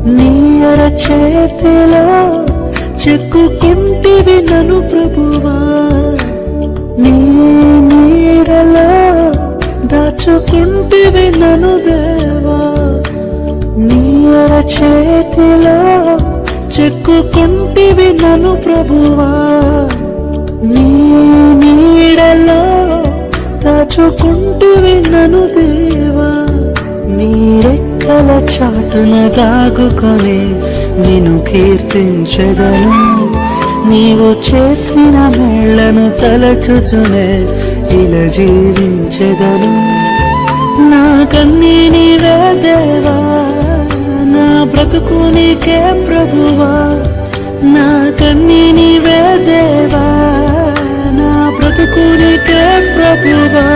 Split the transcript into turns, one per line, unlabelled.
నీ అరచేతిలో చెక్కుకుంటివి నన్ను ప్రభువా, నీ నీడలో దాచుకుంటివి నన్ను దేవా. నీ అరచేతిలో చెక్కుకుంటివి నన్ను ప్రభువా, నీ నీడలో దాచుకుంటివి నన్ను దేవా. నీ రెక్కల చాటున దాగుకొని నిన్ను కీర్తించెదను, నీవు చేసిన మేళ్లను తలచుచునే ఇలా జీవించెదను. నా కన్నీ నీవే దేవా, నా బ్రతుకు నీకే ప్రభువా. నా కన్నీ నీవే దేవా, నా బ్రతుకు నీకే ప్రభువా.